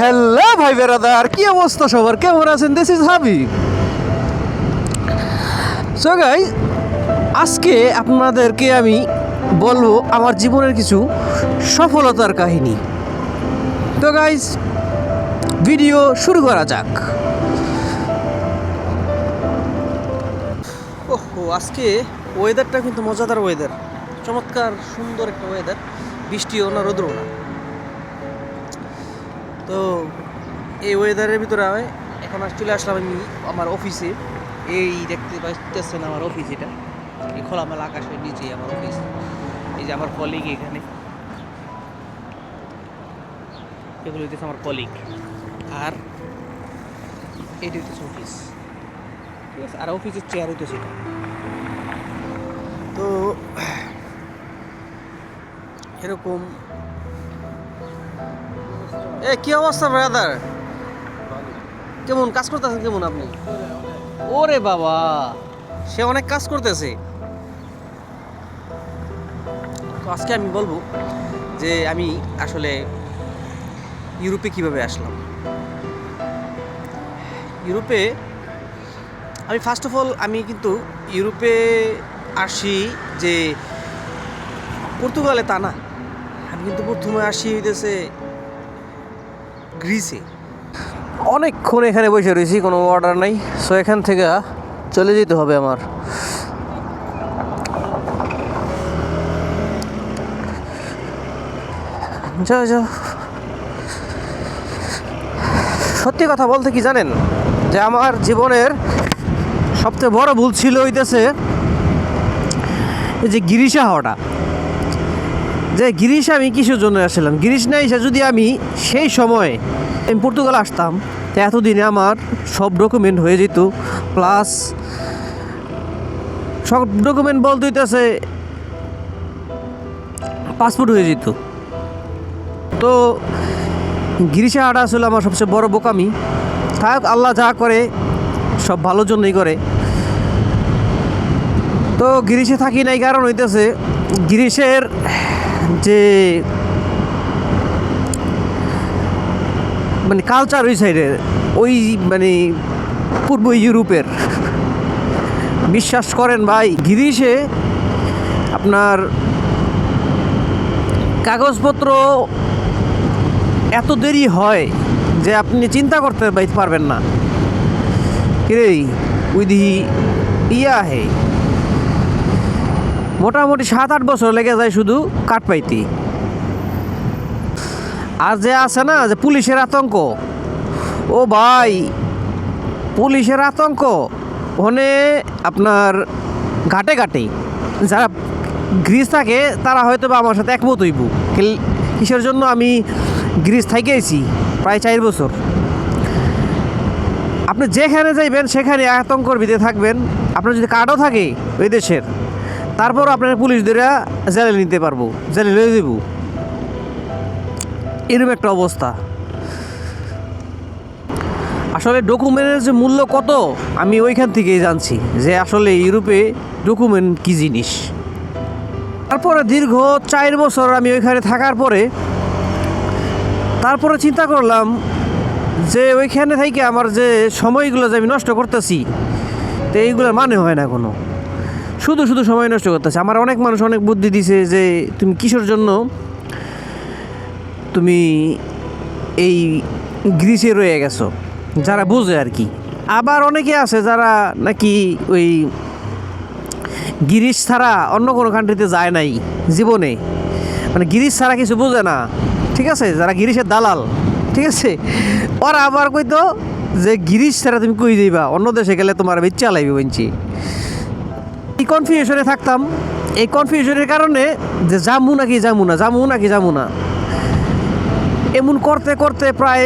Hello ভাই বেরাদার, কি অবস্থা সবার, কেমন আছেন? This is Habib. So guys, আজকে আপনাদেরকে আমি বলবো আমার জীবনের কিছু সফলতার কাহিনী। তো গাইস, ভিডিও শুরু করা যাক। ওহো, আজকে ওয়েদারটা কিন্তু মজাদার ওয়েদার, চমৎকার সুন্দর একটা ওয়েদার, বৃষ্টিও না রোদ্রও না। তো এই ওয়েদারের ভিতরে আমি এখন চলে আসলাম আমি আমার অফিসে। এই দেখতে পাচ্ছেন আমার অফিস, এটা এই খোলামেলা আকাশের নিচে আমার অফিস। এই যে আমার কলিগ এখানে, এগুলো হইতেছে আমার কলিগ, আর এটা হইতেছে অফিস, ঠিক আছে। আর অফিসের চেয়ার হইতেছে এটা। তো এরকম কি অবস্থা ব্রাদার? কেমন কাজ করতেছেন? কেমন আপনি? ওরে বাবা, সে অনেক কাজ করতেছে। তো আজকে আমি বলবো যে আমি আসলে ইউরোপে কিভাবে আসলাম। ইউরোপে আমি ফার্স্ট অফ অল আমি কিন্তু ইউরোপে আসি যে পর্তুগালে তা না, আমি কিন্তু প্রথমে আসি হইতেছে গ্রিসে। অনেকক্ষণ এখানে বসে রয়েছি, কোনো অর্ডার নাই। সো এখান থেকে চলে যেতে হবে আমার। যাও যাও। সত্যি কথা বলতে কি জানেন, যে আমার জীবনের সবচেয়ে বড় ভুল ছিল হইতেছে যে গিরিশা হওয়াটা। যে গিরিশ আমি কিসের জন্য আসলাম, গিরিশ না এসে যদি আমি সেই সময় আমি পর্তুগাল আসতাম, তো এতদিনে আমার সব ডকুমেন্ট হয়ে যেত, প্লাস সব ডকুমেন্ট বলতে হইতেছে পাসপোর্ট হয়ে যেত। তো গিরিশা হাঁটা আসলে আমার সবচেয়ে বড় বোকামি। থাক, আল্লাহ যা করে সব ভালোর জন্যই করে। তো গিরিশে থাকি নাই, কারণ হইতেছে গিরিশের যে মানে কালচার ওই সাইডের, ওই মানে পূর্ব ইউরোপের, বিশ্বাস করেন ভাই, গিরিশে আপনার কাগজপত্র এত দেরি হয় যে আপনি চিন্তা করতে পারবেন না। কিরে উইদি ইয়া হে, মোটামুটি 7-8 বছর লেগে যায় শুধু কাঠ পাইতে। আর যে আছে না যে পুলিশের আতঙ্ক, ও ভাই পুলিশের আতঙ্ক ওখানে আপনার ঘাটে ঘাটে যারা গ্রিস থাকে তারা হয়তো বা আমার সাথে একমত হইব কিসের জন্য আমি গ্রিস থাইকেছি প্রায় 4 বছর। আপনি যেখানে যাইবেন সেখানে আতঙ্কর ভিতরে থাকবেন। আপনার যদি কার্ডও থাকে ওই দেশের, তারপর আপনার পুলিশ ধরে জেলে নিতে পারবো, জেলে লয়ে যাব, এরকম একটা অবস্থা। আসলে ডকুমেন্টের যে মূল্য কত আমি ওইখান থেকেই জানছি, যে আসলে ইউরোপে ডকুমেন্ট কী জিনিস। তারপরে দীর্ঘ 4 বছর আমি ওইখানে থাকার পরে তারপরে চিন্তা করলাম যে ওইখানে থেকে আমার যে সময়গুলো যে আমি নষ্ট করতেছি, তো এইগুলোর মানে হয় না কোনো, শুধু শুধু সময় নষ্ট করতেছে। আমার অনেক মানুষ অনেক বুদ্ধি দিছে যে তুমি কিসের জন্য তুমি এই গ্রিসে রয়ে গেছো, যারা বোঝে আর কি। আবার অনেকে আছে যারা নাকি ওই গিরিশ ছাড়া অন্য কোনো কান্ট্রিতে যায় নাই জীবনে, মানে গিরিশ ছাড়া কিছু বোঝে না, ঠিক আছে, যারা গিরিশের দালাল, ঠিক আছে। ওরা আবার কইতো যে গিরিশ ছাড়া তুমি কই যাইবা, অন্য দেশে গেলে তোমার বেচা লাগবে বলছি। এই কনফিউশনে থাকতাম। এই কনফিউশনের কারণে যে যামু নাকি যামু না, যামু নাকি যামু না, এমন করতে করতে প্রায়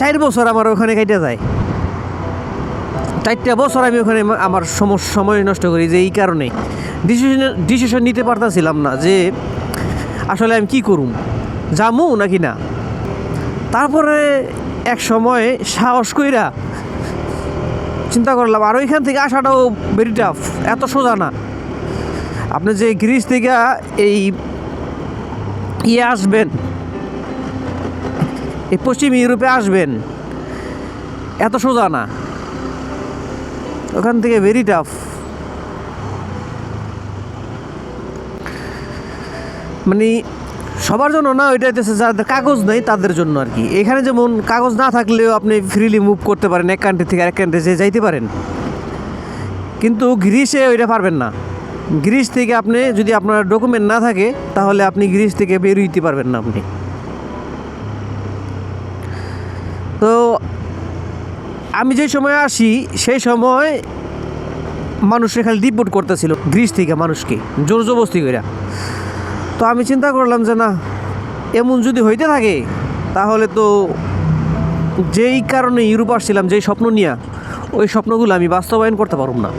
4 বছর আমার ওখানে কেটে যায়। 4টা বছর আমি ওখানে আমার সময় নষ্ট করি, যে এই কারণে ডিসিশন নিতে পারতাছিলাম না যে আসলে আমি কী করুম, যামু নাকি না। তারপরে এক সময় সাহস কইরা চিন্তা করলাম, আর ওইখান থেকে আসাটাও ভেরি টাফ, এত সোজা না। আপনি যে গ্রিস থেকে এই আসবেন, এই পশ্চিম ইউরোপে আসবেন এত সোজা না, ওখান থেকে ভেরি টাফ। মানে সবার জন্য না, ওইটা হচ্ছে যাদের কাগজ নেই তাদের জন্য আর কি। এখানে যেমন কাগজ না থাকলেও আপনি ফ্রিলি মুভ করতে পারেন, এক কান্ট্রি থেকে আরেক কান্ট্রি যাইতে পারেন, কিন্তু গ্রিসে ওইটা পারবেন না। গ্রিস থেকে আপনি যদি আপনার ডকুমেন্ট না থাকে তাহলে আপনি গ্রিস থেকে বের হইতে পারবেন না আপনি। তো আমি যে সময় আসি সেই সময় মানুষের খালি ডিপোর্ট করতেছিল গ্রিস থেকে মানুষকে জোর জবরদস্তি করে। তো আমি চিন্তা করলাম যে না, এমন যদি হইতে থাকে তাহলে তো যেই কারণে ইউরোপ আসছিলাম, যেই স্বপ্ন নিয়ে, ওই স্বপ্নগুলো আমি বাস্তবায়ন করতে পারব না।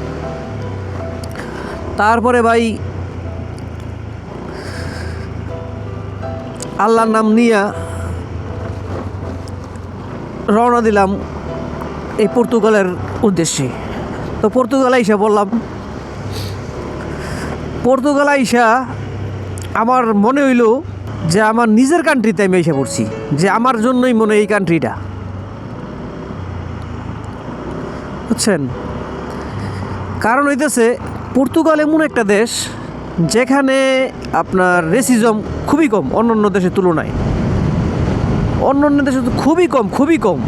তারপরে ভাই আল্লাহর নাম নিয়ে রওনা দিলাম এই পর্তুগালের উদ্দেশ্যে। তো পর্তুগাল আইসা বললাম, পর্তুগাল আইসা আমার মনে হইল যে আমার নিজের কান্ট্রিতে আমি এসে পড়ছি, যে আমার জন্যই মনে হয় এই কান্ট্রিটা, বুঝছেন? কারণ হইতেছে পর্তুগাল এমন একটা দেশ যেখানে আপনার রেসিজম খুবই কম অন্য অন্য দেশের তুলনায়। অন্য অন্য দেশে তো খুবই কম, খুবই কম।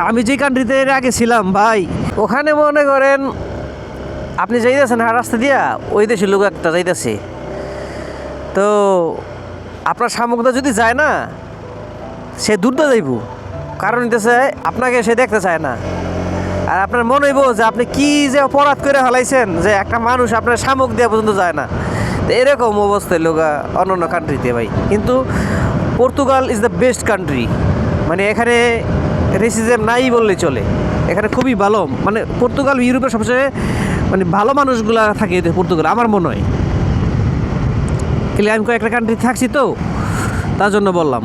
আমি যে কান্ট্রিতে এর আগে ছিলাম ভাই, ওখানে মনে করেন আপনি যাইতেছেন রাস্তা দিয়া, ওই দেশের লোক একটা যাইতেছে, তো আপনার সামগ্রীটা যদি যায় না, সে দূরটা যাইব, কারণ হইতেছে আপনাকে সে দেখতে চায় না। আর আপনার মনে হইব যে আপনি কি যে অপরাধ করে ফেলাইছেন যে একটা মানুষ আপনার শামুক দেওয়া পর্যন্ত যায় না। তো এরকম অবস্থায় লোক অন্য অন্য কান্ট্রিতে ভাই। কিন্তু Portugal is the best country, মানে এখানে রেসিজম নাই বললেই চলে। এখানে খুবই ভালো, মানে পর্তুগাল ইউরোপের সবচেয়ে মানে ভালো মানুষগুলা থাকে পর্তুগাল আমার মনে হয়। আমি কয়েকটা কান্ট্রি থাকছি তো, তার জন্য বললাম।